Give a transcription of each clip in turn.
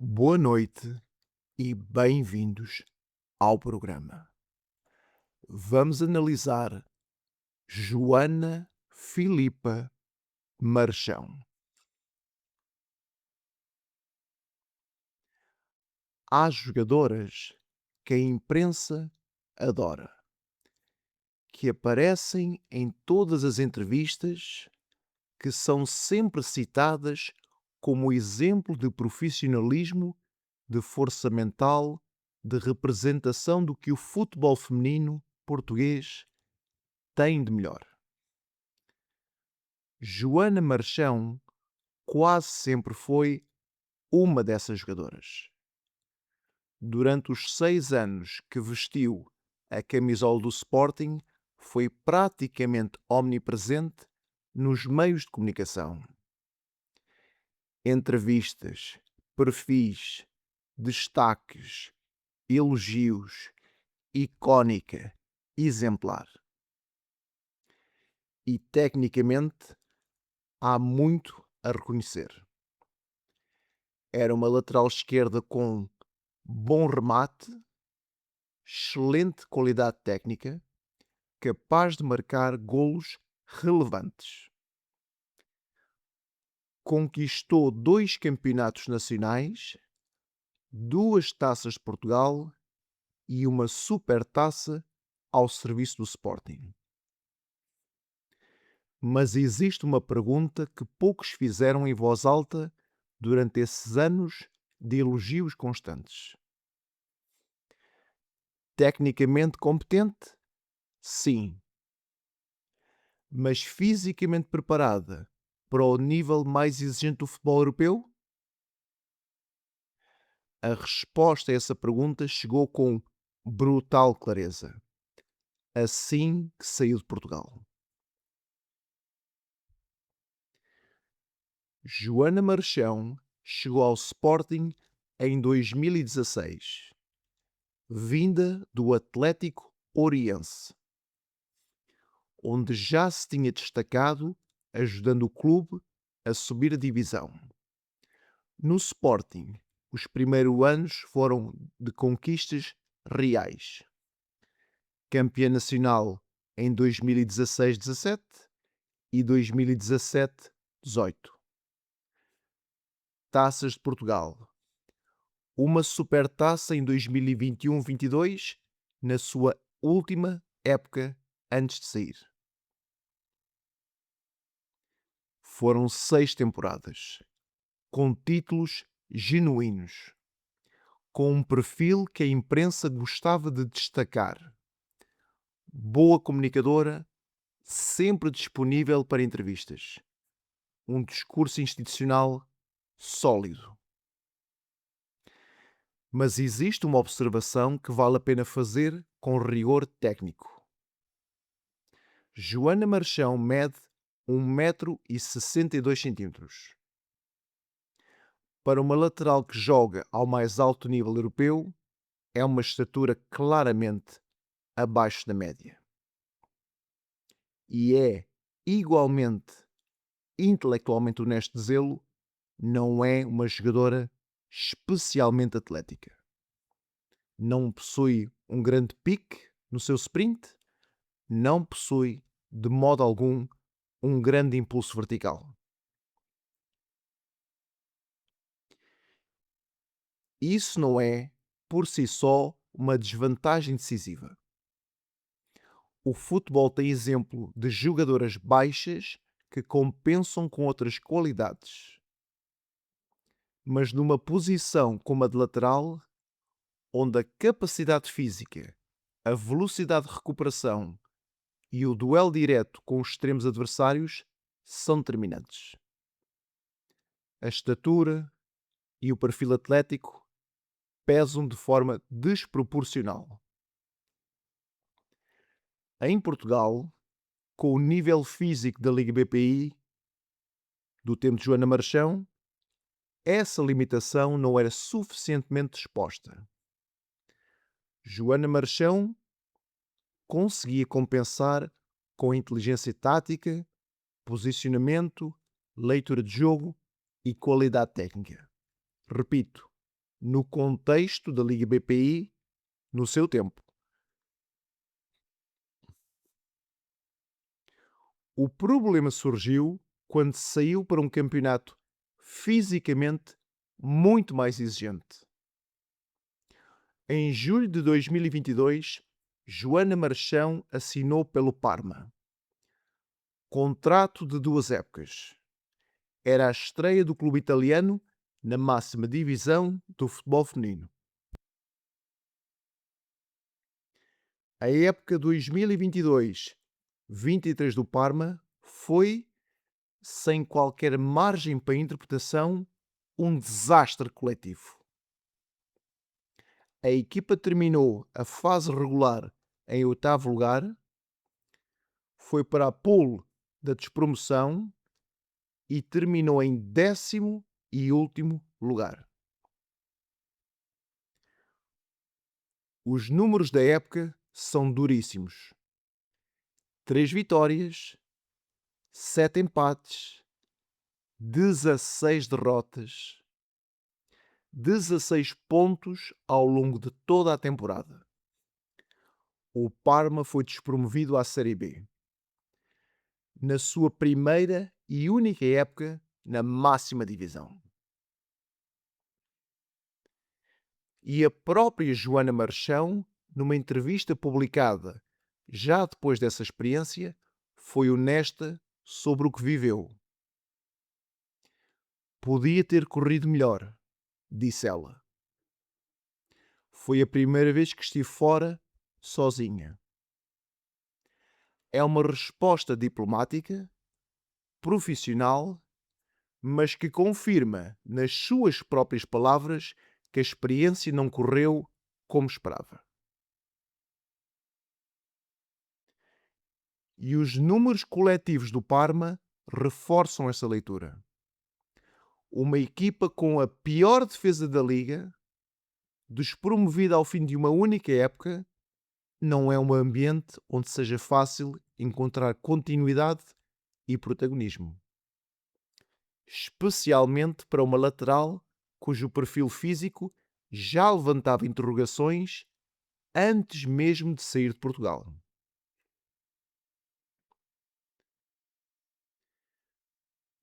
Boa noite e bem-vindos ao programa. Vamos analisar Joana Filipa Marchão. Há jogadoras que a imprensa adora, que aparecem em todas as entrevistas, que são sempre citadas como exemplo de profissionalismo, de força mental, de representação do que o futebol feminino português tem de melhor. Joana Marchão quase sempre foi uma dessas jogadoras. Durante os 6 anos que vestiu a camisola do Sporting, foi praticamente omnipresente nos meios de comunicação. Entrevistas, perfis, destaques, elogios, icónica, exemplar. E tecnicamente há muito a reconhecer. Era uma lateral esquerda com bom remate, excelente qualidade técnica, capaz de marcar golos relevantes. Conquistou 2 campeonatos nacionais, 2 taças de Portugal e uma supertaça ao serviço do Sporting. Mas existe uma pergunta que poucos fizeram em voz alta durante esses anos de elogios constantes. Tecnicamente competente? Sim. Mas fisicamente preparada para o nível mais exigente do futebol europeu? A resposta a essa pergunta chegou com brutal clareza, assim que saiu de Portugal. Joana Marchão chegou ao Sporting em 2016, vinda do Atlético Oriense, onde já se tinha destacado ajudando o clube a subir a divisão. No Sporting, os primeiros anos foram de conquistas reais. Campeã nacional em 2016-17 e 2017-18. Taças de Portugal. Uma supertaça em 2021-22, na sua última época antes de sair. Foram 6 temporadas, com títulos genuínos, com um perfil que a imprensa gostava de destacar. Boa comunicadora, sempre disponível para entrevistas. Um discurso institucional sólido. Mas existe uma observação que vale a pena fazer com rigor técnico. Joana Marchão mede 1,62 m. Para uma lateral que joga ao mais alto nível europeu, é uma estatura claramente abaixo da média. E é igualmente intelectualmente honesto dizê-lo, não é uma jogadora especialmente atlética. Não possui um grande pique no seu sprint, não possui, de modo algum, um grande impulso vertical. Isso não é, por si só, uma desvantagem decisiva. O futebol tem exemplo de jogadoras baixas que compensam com outras qualidades. Mas numa posição como a de lateral, onde a capacidade física, a velocidade de recuperação e o duelo direto com os extremos adversários são determinantes. A estatura e o perfil atlético pesam de forma desproporcional. Em Portugal, com o nível físico da Liga BPI do tempo de Joana Marchão, essa limitação não era suficientemente exposta. Joana Marchão conseguia compensar com inteligência tática, posicionamento, leitura de jogo e qualidade técnica. Repito, no contexto da Liga BPI no seu tempo. O problema surgiu quando saiu para um campeonato fisicamente muito mais exigente. Em julho de 2022, Joana Marchão assinou pelo Parma. Contrato de 2 épocas. Era a estreia do clube italiano na máxima divisão do futebol feminino. A época 2022-23 do Parma foi, sem qualquer margem para interpretação, um desastre coletivo. A equipa terminou a fase regular em 8º lugar, foi para a pool da despromoção e terminou em 10º e último lugar. Os números da época são duríssimos. 3 vitórias, 7 empates, 16 derrotas, 16 pontos ao longo de toda a temporada. O Parma foi despromovido à Série B. Na sua primeira e única época na máxima divisão. E a própria Joana Marchão, numa entrevista publicada já depois dessa experiência, foi honesta sobre o que viveu. Podia ter corrido melhor, disse ela. Foi a primeira vez que estive fora sozinha. É uma resposta diplomática, profissional, mas que confirma, nas suas próprias palavras, que a experiência não correu como esperava. E os números coletivos do Parma reforçam essa leitura. Uma equipa com a pior defesa da Liga, despromovida ao fim de uma única época, não é um ambiente onde seja fácil encontrar continuidade e protagonismo. Especialmente para uma lateral cujo perfil físico já levantava interrogações antes mesmo de sair de Portugal.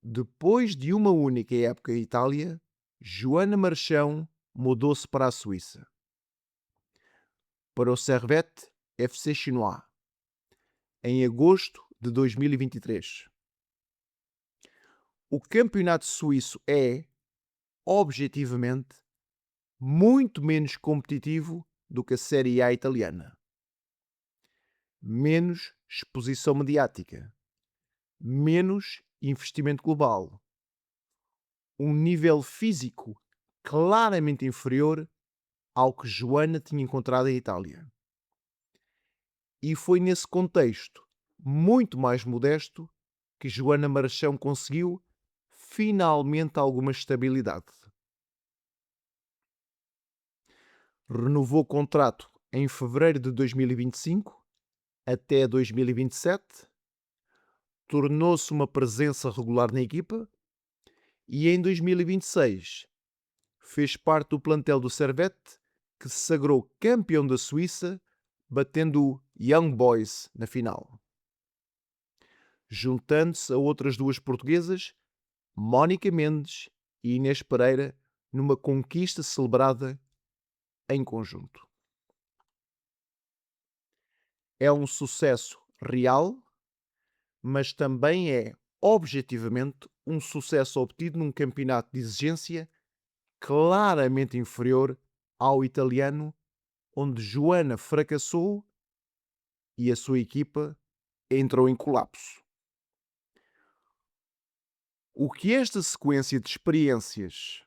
Depois de uma única época em Itália, Joana Marchão mudou-se para a Suíça, para o Servette FC Chinois, em agosto de 2023. O campeonato suíço é, objetivamente, muito menos competitivo do que a Série A italiana. Menos exposição mediática, menos investimento global, um nível físico claramente inferior ao que Joana tinha encontrado em Itália. E foi nesse contexto, muito mais modesto, que Joana Marchão conseguiu finalmente alguma estabilidade. Renovou o contrato em fevereiro de 2025 até 2027, tornou-se uma presença regular na equipa e em 2026 fez parte do plantel do Servette, que se sagrou campeão da Suíça, batendo o Young Boys na final. Juntando-se a outras duas portuguesas, Mónica Mendes e Inês Pereira, numa conquista celebrada em conjunto. É um sucesso real, mas também é, objetivamente, um sucesso obtido num campeonato de exigência claramente inferior ao italiano, onde Joana fracassou e a sua equipa entrou em colapso. O que esta sequência de experiências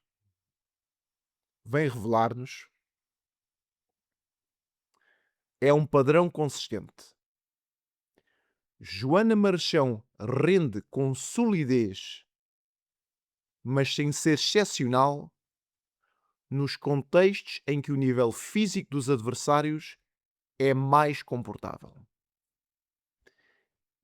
vem revelar-nos é um padrão consistente. Joana Marchão rende com solidez, mas sem ser excepcional, nos contextos em que o nível físico dos adversários é mais confortável.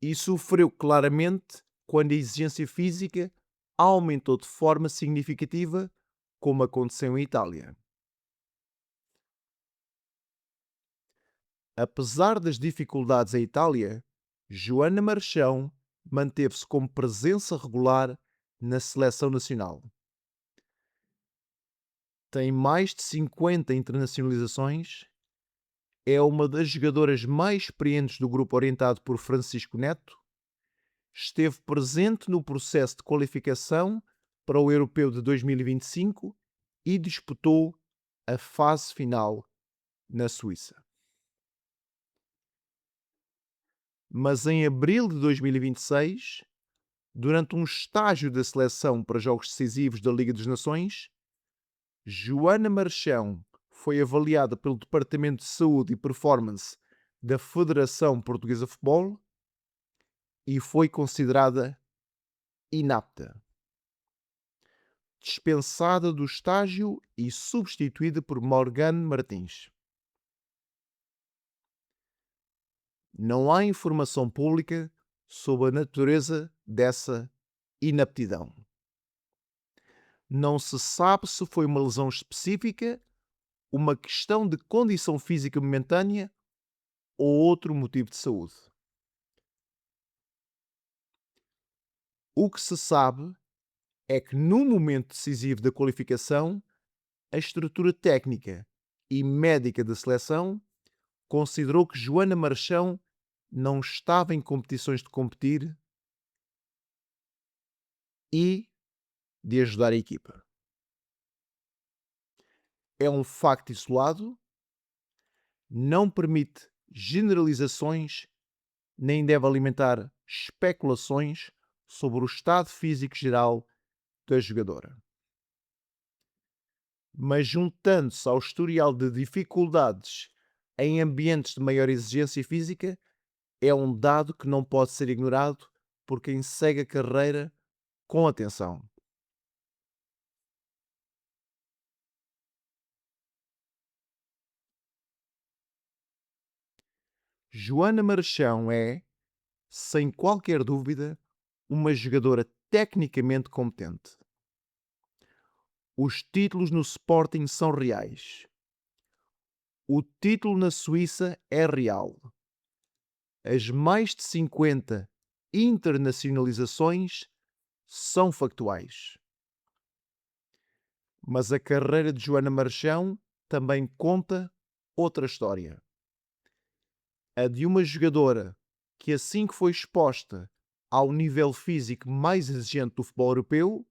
E sofreu claramente quando a exigência física aumentou de forma significativa, como aconteceu em Itália. Apesar das dificuldades em Itália, Joana Marchão manteve-se como presença regular na seleção nacional. Tem mais de 50 internacionalizações, é uma das jogadoras mais experientes do grupo orientado por Francisco Neto, esteve presente no processo de qualificação para o Europeu de 2025 e disputou a fase final na Suíça. Mas em abril de 2026, durante um estágio da seleção para jogos decisivos da Liga das Nações, Joana Marchão foi avaliada pelo Departamento de Saúde e Performance da Federação Portuguesa de Futebol e foi considerada inapta, dispensada do estágio e substituída por Morgane Martins. Não há informação pública sobre a natureza dessa inaptidão. Não se sabe se foi uma lesão específica, uma questão de condição física momentânea ou outro motivo de saúde. O que se sabe é que no momento decisivo da qualificação, a estrutura técnica e médica da seleção considerou que Joana Marchão não estava em competições de competir e de ajudar a equipa. É um facto isolado, não permite generalizações nem deve alimentar especulações sobre o estado físico geral da jogadora. Mas juntando-se ao historial de dificuldades em ambientes de maior exigência física, é um dado que não pode ser ignorado por quem segue a carreira com atenção. Joana Marchão é, sem qualquer dúvida, uma jogadora tecnicamente competente. Os títulos no Sporting são reais. O título na Suíça é real. As mais de 50 internacionalizações são factuais. Mas a carreira de Joana Marchão também conta outra história. A de uma jogadora que, assim que foi exposta ao nível físico mais exigente do futebol europeu,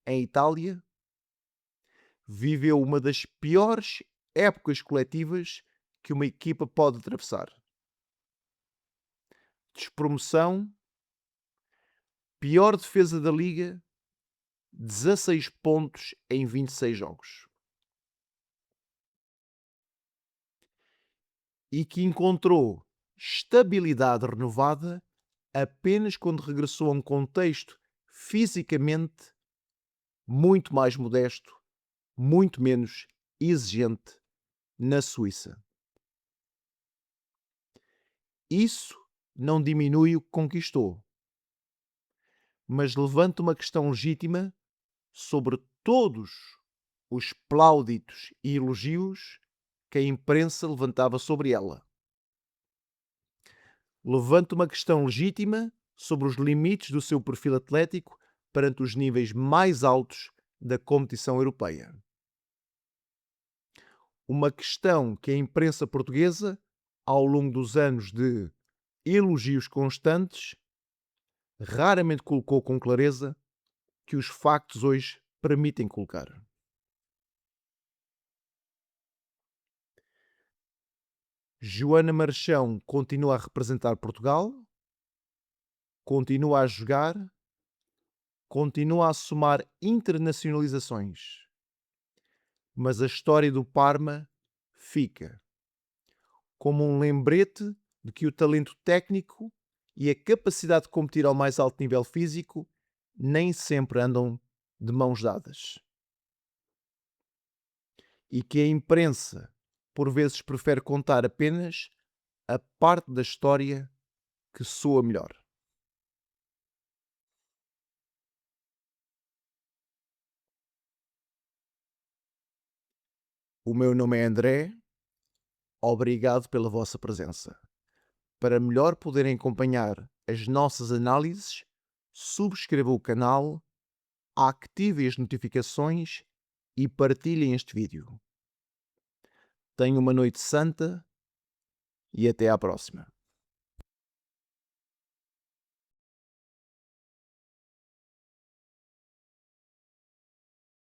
em Itália, viveu uma das piores épocas coletivas que uma equipa pode atravessar. Despromoção, pior defesa da Liga, 16 pontos em 26 jogos. E que encontrou estabilidade renovada apenas quando regressou a um contexto fisicamente muito mais modesto, muito menos exigente na Suíça. Isso não diminui o que conquistou, mas levanta uma questão legítima sobre todos os plauditos e elogios que a imprensa levantava sobre ela. Levanta uma questão legítima sobre os limites do seu perfil atlético perante os níveis mais altos da competição europeia. Uma questão que a imprensa portuguesa, ao longo dos anos de elogios constantes, raramente colocou com clareza que os factos hoje permitem colocar. Joana Marchão continua a representar Portugal, continua a jogar, continua a somar internacionalizações. Mas a história do Parma fica como um lembrete de que o talento técnico e a capacidade de competir ao mais alto nível físico nem sempre andam de mãos dadas. E que a imprensa, por vezes, prefere contar apenas a parte da história que soa melhor. O meu nome é André. Obrigado pela vossa presença. Para melhor poderem acompanhar as nossas análises, subscrevam o canal, ativem as notificações e partilhem este vídeo. Tenham uma noite santa e até à próxima.